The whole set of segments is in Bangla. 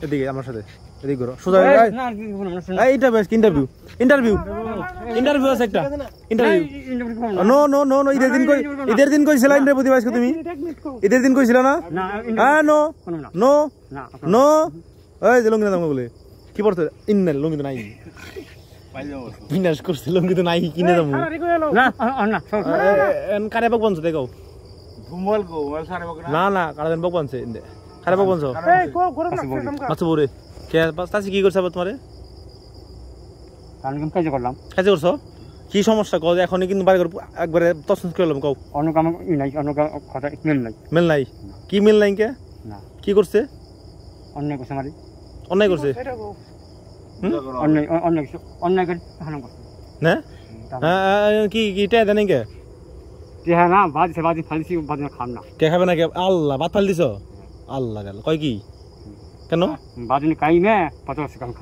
এদিকে আমার সাথে এদিকে করো সোজা এইটা বেশ ইন্টারভিউ আছে একটা ইন্টারভিউ নো ঈদের দিন কইছিলা ইন্টারভিউ দিবা তুমি ঈদের দিন কইছিলা না হ্যাঁ নো এই যে লঙ্গি দাম বলে কি পড়তে ইন্নাল লঙ্গি তো নাই বিনাশ করছে লঙ্গি তো নাই কিনে দাম না কারে বক বনছ দেখো ঘুমল গো সারে বক না কারে বক বনছে কারে বক বনছ এই কো ঘরে মাছ বরে কে তাসি কি করছ তোমারে কাম কাজ করছো কি সমস্যা কও এখনই কিন্তু বাড়ি করে একবারে তছনছ করলাম কও অন্য কাম নাই অন্য কথা মেল নাই কি মেল নাই কে না কি করছে অন্যায় করছে মারি অন্যায় করছে অন্যায় করে হানা করছে না কি টা দেন কে হ্যাঁ না বাজি ফালছি বাজি খাম না কে খাবে না কে আল্লাহ ভাত ফাল দিছো আল্লাহ গেল কয় কি কেন বাজি কাইমে 50 টাকা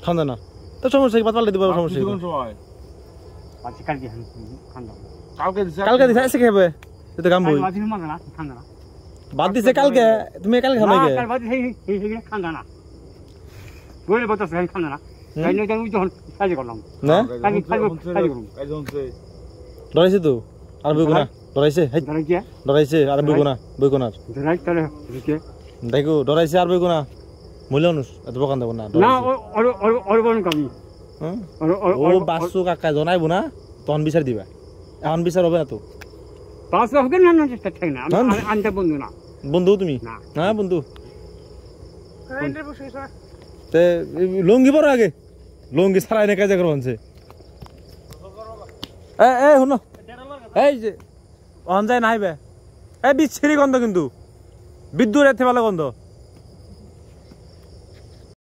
খান না তো সমস্যা কি ভাত ফাল দিবা সমস্যা কোন সময় বাজি কালকে খান না কালকে দিছে এসে খাবে তো কাম বই বাজি মানা না খান না বাদ দিছে কালকে তুমি কালকে খাবে কে কাল বাজি এই খান না বলে বলতাছ খান না তাই নয় আমি যখন কাজ করলাম না কালকে কাজ করুম কাজ হচ্ছে ডরাইছে তো আর বইগো না ডরাইছে ডরাইছে আর বইগো না ডরাই তাহলে দেখো ডরাইছে আর বইগো না মূল্যানুষ এত বকান দেব না না ওর বন কামি ও বাসু কাকা জানাইবো না তখন বিচার দিবা এখন বিচার হবে না তো পাঁচ হবে না না চেষ্টা ঠিক না আনতে বন্ধু তুমি না বন্ধু তে লঙ্গি পর আগে লঙ্গি ছাড়াই না কাজ করছে এ শুনো এই যে অন যায় নাইবে এই বিচ্ছিরি গন্ধ কিন্তু বিদ্যুৎ এতে ভালো গন্ধ